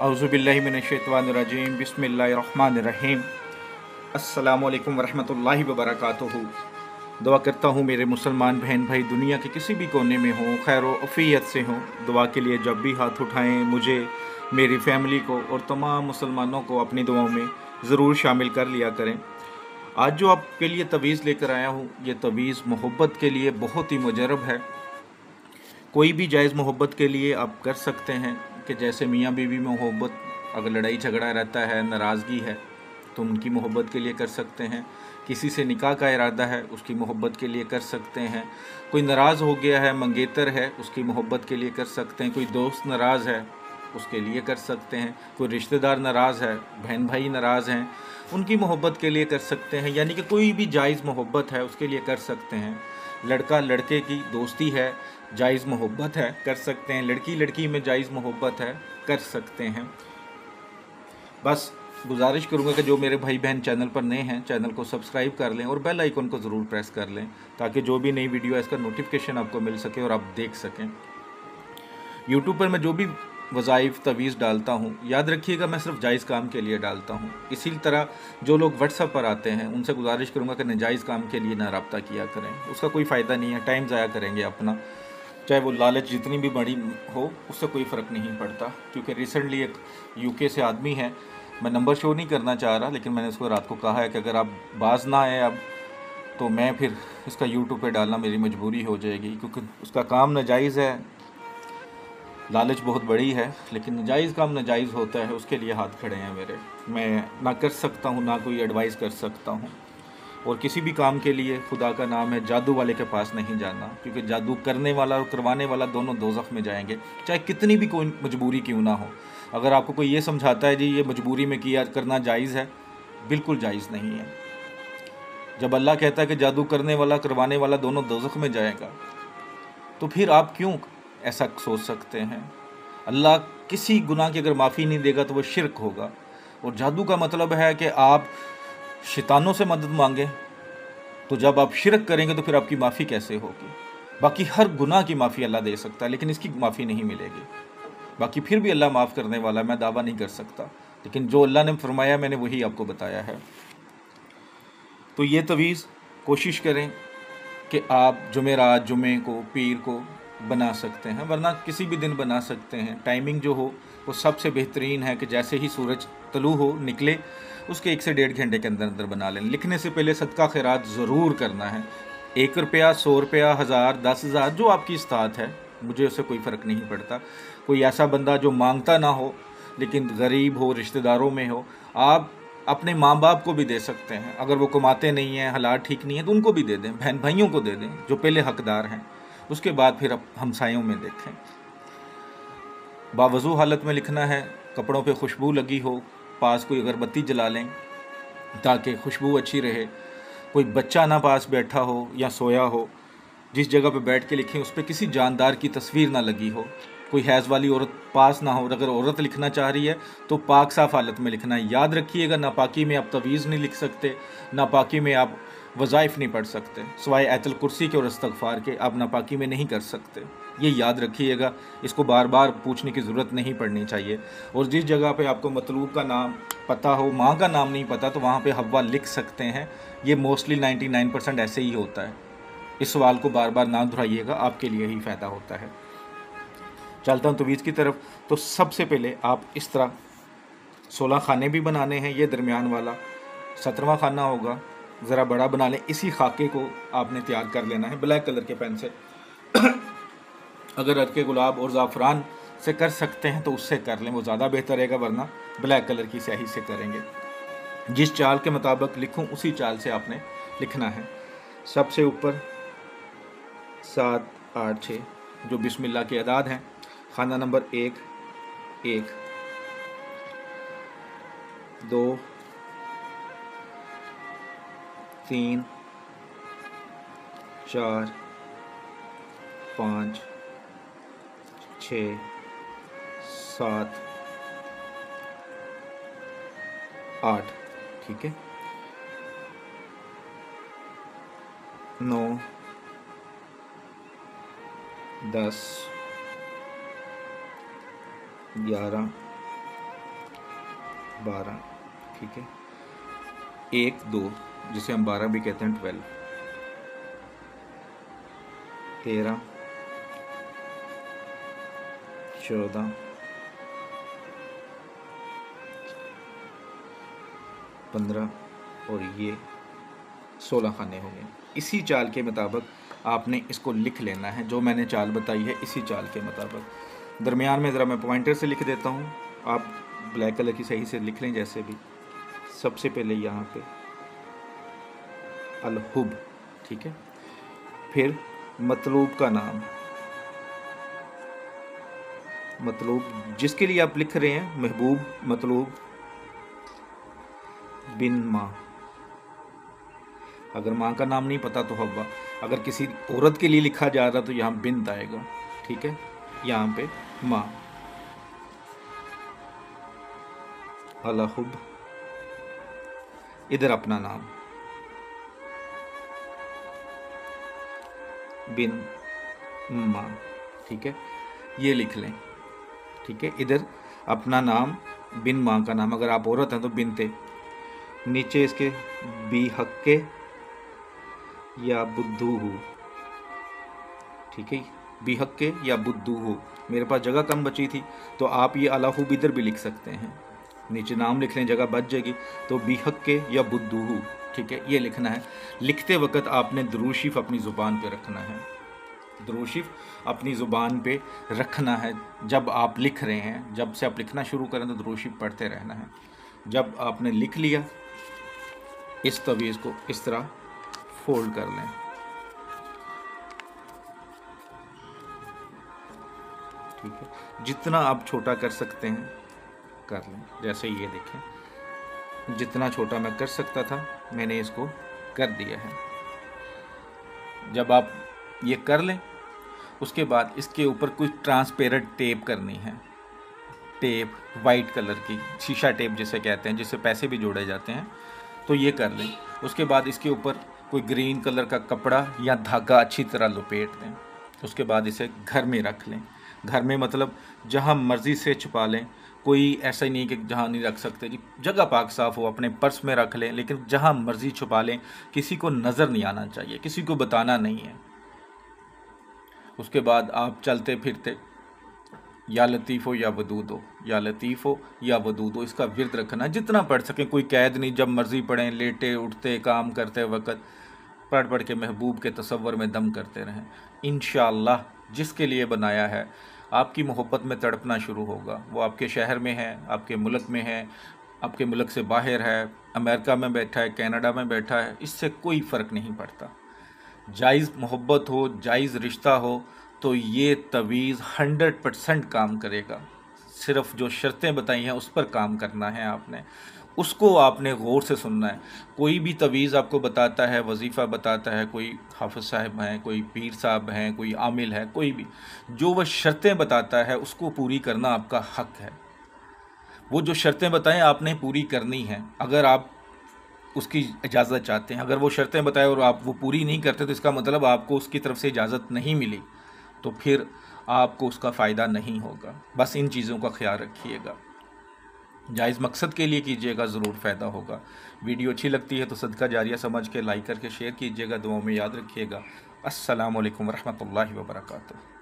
औज़ुबिल्लाहि मिनश्शैतानिर्रजीम बिस्मिल्लाहिर्रहमानिर्रहीम। अस्सलामुअलैकुम वरहमतुल्लाहि वबरकातुहू। दुआ करता हूँ मेरे मुसलमान बहन भाई दुनिया के किसी भी कोने में हों, खैर व अफ़ियत से हों। दुआ के लिए जब भी हाथ उठाएं मुझे, मेरी फ़ैमिली को और तमाम मुसलमानों को अपनी दुआओं में ज़रूर शामिल कर लिया करें। आज जो आपके लिए तवीज़ लेकर आया हूँ, ये तवीज़ मोहब्बत के लिए बहुत ही मुजरब है। कोई भी जायज़ मोहब्बत के लिए आप कर सकते हैं कि जैसे मियाँ बीवी में मोहब्बत, अगर लड़ाई झगड़ा रहता है, नाराज़गी है, तो उनकी मोहब्बत के लिए कर सकते हैं। किसी से निकाह का इरादा है, उसकी मोहब्बत के लिए कर सकते हैं। कोई नाराज़ हो गया है, मंगेतर है, उसकी मोहब्बत के लिए कर सकते हैं। कोई दोस्त नाराज़ है, उसके लिए कर सकते हैं। कोई रिश्तेदार नाराज़ है, बहन भाई नाराज़ हैं, उनकी मोहब्बत के लिए कर सकते हैं। यानी कि कोई भी जायज़ मोहब्बत है उसके लिए कर सकते हैं। लड़का लड़के की दोस्ती है, जायज़ मोहब्बत है, कर सकते हैं। लड़की लड़की में जायज़ मोहब्बत है, कर सकते हैं। बस गुजारिश करूँगा कि जो मेरे भाई बहन चैनल पर नए हैं, चैनल को सब्सक्राइब कर लें और बेल आइकन को ज़रूर प्रेस कर लें, ताकि जो भी नई वीडियो है इसका नोटिफिकेशन आपको मिल सके और आप देख सकें। यूट्यूब पर मैं जो भी वज़ाइफ तवीज़ डालता हूँ, याद रखिएगा मैं सिर्फ जायज़ काम के लिए डालता हूँ। इसी तरह जो लोग व्हाट्सएप पर आते हैं उनसे गुजारिश करूँगा कि नाजायज़ काम के लिए ना रब्ता किया करें, उसका कोई फ़ायदा नहीं है, टाइम ज़ाया करेंगे अपना। चाहे वो लालच जितनी भी बड़ी हो, उससे कोई फ़र्क नहीं पड़ता। क्योंकि रिसेंटली एक यूके से आदमी है, मैं नंबर शो नहीं करना चाह रहा, लेकिन मैंने उसको रात को कहा है कि अगर आप बाज ना आए अब, तो मैं फिर इसका यूट्यूब पे डालना मेरी मजबूरी हो जाएगी। क्योंकि उसका काम नाजायज़ है, लालच बहुत बड़ी है, लेकिन नाजायज़ काम नाजायज़ होता है, उसके लिए हाथ खड़े हैं मेरे। मैं ना कर सकता हूँ, ना कोई एडवाइस कर सकता हूँ। और किसी भी काम के लिए खुदा का नाम है, जादू वाले के पास नहीं जाना, क्योंकि जादू करने वाला और करवाने वाला दोनों दोज़ख में जाएंगे, चाहे कितनी भी कोई मजबूरी क्यों ना हो। अगर आपको कोई ये समझाता है जी ये मजबूरी में किया करना जायज़ है, बिल्कुल जायज़ नहीं है। जब अल्लाह कहता है कि जादू करने वाला करवाने वाला दोनों दोज़ख में जाएगा, तो फिर आप क्यों ऐसा सोच सकते हैं? अल्लाह किसी गुनाह की अगर माफ़ी नहीं देगा तो वो शिरक होगा। और जादू का मतलब है कि आप शैतानों से मदद मांगें, तो जब आप शिरक करेंगे तो फिर आपकी माफ़ी कैसे होगी? बाकी हर गुनाह की माफ़ी अल्लाह दे सकता है, लेकिन इसकी माफ़ी नहीं मिलेगी। बाकी फिर भी अल्लाह माफ़ करने वाला, मैं दावा नहीं कर सकता, लेकिन जो अल्लाह ने फरमाया मैंने वही आपको बताया है। तो ये तवीज़ कोशिश करें कि आप जुमेरात, जुमे को, पीर को बना सकते हैं, वरना किसी भी दिन बना सकते हैं। टाइमिंग जो हो वो सबसे बेहतरीन है कि जैसे ही सूरज तलू हो निकले, उसके 1 से 1.5 घंटे के अंदर अंदर बना लें। लिखने से पहले सदका खैरात ज़रूर करना है। 1 रुपया, 100 रुपया, 1000, 10,000, जो आपकी इस्तात है, मुझे उससे कोई फ़र्क नहीं पड़ता। कोई ऐसा बंदा जो मांगता ना हो लेकिन गरीब हो, रिश्तेदारों में हो, आप अपने माँ बाप को भी दे सकते हैं। अगर वो कमाते नहीं हैं, हालात ठीक नहीं है, तो उनको भी दे दें, बहन भाइयों को दे दें जो पहले हकदार हैं। उसके बाद फिर अब हमसायों में देखें। बावजू हालत में लिखना है, कपड़ों पे खुशबू लगी हो, पास कोई अगरबत्ती जला लें ताकि खुशबू अच्छी रहे। कोई बच्चा ना पास बैठा हो या सोया हो, जिस जगह पे बैठ के लिखें उस पर किसी जानदार की तस्वीर ना लगी हो। कोई हैज़ वाली औरत पास ना हो। अगर औरत लिखना चाह रही है तो पाक साफ़ हालत में लिखना है। याद रखिएगा, नापाकी में आप तवीज़ नहीं लिख सकते, नापाकी में आप वज़ाइफ नहीं पढ़ सकते, सिवाय आयतुल कुर्सी के और इस्तग़फ़ार के आप नापाकी में नहीं कर सकते। ये याद रखिएगा, इसको बार बार पूछने की ज़रूरत नहीं पड़नी चाहिए। और जिस जगह पे आपको मतलूब का नाम पता हो, माँ का नाम नहीं पता, तो वहाँ पे हव्वा लिख सकते हैं। ये मोस्टली 99% ऐसे ही होता है। इस सवाल को बार बार ना दोहराइएगा, आपके लिए ही फ़ायदा होता है। चलता हूँ तवीज़ की तरफ। तो सबसे पहले आप इस तरह 16 खाने भी बनाने हैं, ये दरमियान वाला 17वां खाना होगा, ज़रा बड़ा बना लें। इसी खाके को आपने तैयार कर लेना है ब्लैक कलर के पेन से। अगर अरके गुलाब और ज़ाफ़रान से कर सकते हैं तो उससे कर लें, वो ज़्यादा बेहतर रहेगा, वरना ब्लैक कलर की स्याही से करेंगे। जिस चाल के मुताबिक लिखूँ उसी चाल से आपने लिखना है। सबसे ऊपर 7, 8, 6 जो बिस्मिल्लाह के अदाद हैं। खाना नंबर 1, 1, 2, 3, 4, 5, 6, 7, 8, ठीक है, 9, 10, 11, 12, ठीक है, 1 2 जिसे हम 12 भी कहते हैं, 12, 13, 14, 15 और ये 16 खाने होंगे। इसी चाल के मुताबिक आपने इसको लिख लेना है, जो मैंने चाल बताई है इसी चाल के मुताबिक। दरमियान में ज़रा मैं पॉइंटर से लिख देता हूँ, आप ब्लैक कलर की सही से लिख लें जैसे भी। सबसे पहले यहाँ पे अलहुब, ठीक है, फिर मतलूब का नाम, मतलूब जिसके लिए आप लिख रहे हैं, महबूब मतलूब बिन माँ। अगर माँ का नाम नहीं पता तो हव्वा, अगर किसी औरत के लिए लिखा जा रहा तो यहाँ बिन्त आएगा, ठीक है, यहाँ पे माँ। अलहुब, इधर अपना नाम बिन माँ, ठीक है, ये लिख लें, ठीक है। इधर अपना नाम बिन माँ का नाम, अगर आप औरत हैं तो बिनते, नीचे इसके बी हक्के या बुद्धू हो, ठीक है, बी हक्के या बुद्धू हो। मेरे पास जगह कम बची थी तो आप ये अलहुब इधर भी लिख सकते हैं, नीचे नाम लिख लें, जगह बच जाएगी, तो बी हक्के या बुद्धू हो, ठीक है, ये लिखना है। लिखते वक्त आपने दुरूद शरीफ अपनी ज़ुबान पे रखना है, दुरूद शरीफ अपनी ज़ुबान पे रखना है जब आप लिख रहे हैं। जब से आप लिखना शुरू करें तो दुरूद शरीफ पढ़ते रहना है। जब आपने लिख लिया, इस तवीज़ को इस तरह फोल्ड कर लें, ठीक है, जितना आप छोटा कर सकते हैं कर लें। जैसे ये देखें, जितना छोटा मैं कर सकता था मैंने इसको कर दिया है। जब आप ये कर लें, उसके बाद इसके ऊपर कुछ ट्रांसपेरेंट टेप करनी है, टेप वाइट कलर की, शीशा टेप जिसे कहते हैं, जिससे पैसे भी जोड़े जाते हैं, तो ये कर लें। उसके बाद इसके ऊपर कोई ग्रीन कलर का कपड़ा या धागा अच्छी तरह लपेट दें। उसके बाद इसे घर में रख लें। घर में मतलब जहाँ मर्ज़ी से छुपा लें, कोई ऐसा ही नहीं कि जहाँ नहीं रख सकते जी, जगह पाक साफ़ हो, अपने पर्स में रख लें, लेकिन जहाँ मर्ज़ी छुपा लें, किसी को नज़र नहीं आना चाहिए, किसी को बताना नहीं है। उसके बाद आप चलते फिरते या लतीफ़ हो या वदूद हो, या लतीफ़ हो या वदूद हो, इसका विर्द रखना, जितना पढ़ सकें, कोई कैद नहीं, जब मर्ज़ी पढ़ें, लेटे उठते काम करते वक्त पढ़ पढ़ के महबूब के तसव्वुर में दम करते रहें। इंशाअल्लाह जिसके लिए बनाया है आपकी मोहब्बत में तड़पना शुरू होगा। वो आपके शहर में है, आपके मुल्क में है, आपके मुल्क से बाहर है, अमेरिका में बैठा है, कनाडा में बैठा है, इससे कोई फ़र्क नहीं पड़ता। जायज़ मोहब्बत हो, जायज़ रिश्ता हो तो ये तवीज़ 100% काम करेगा। सिर्फ़ जो शर्तें बताई हैं उस पर काम करना है आपने, उसको आपने गौर से सुनना है। कोई भी तवीज़ आपको बताता है, वजीफ़ा बताता है, कोई हाफ़िज़ साहब हैं, कोई पीर साहब हैं, कोई आमिल है, कोई भी, जो वह शर्तें बताता है उसको पूरी करना आपका हक़ है। वो जो शर्तें बताएं आपने पूरी करनी है। अगर आप उसकी इजाज़त चाहते हैं, अगर वो शर्तें बताए और आप वो पूरी नहीं करते तो इसका मतलब आपको उसकी तरफ से इजाज़त नहीं मिली, तो फिर आपको उसका फ़ायदा नहीं होगा। बस इन चीज़ों का ख्याल रखिएगा, जायज़ मकसद के लिए कीजिएगा, ज़रूर फ़ायदा होगा। वीडियो अच्छी लगती है तो सदका जारिया समझ के लाइक करके शेयर कीजिएगा, दुआओं में याद रखिएगा। अस्सलामु अलैकुम रहमतुल्लाहि व बरकातुहू।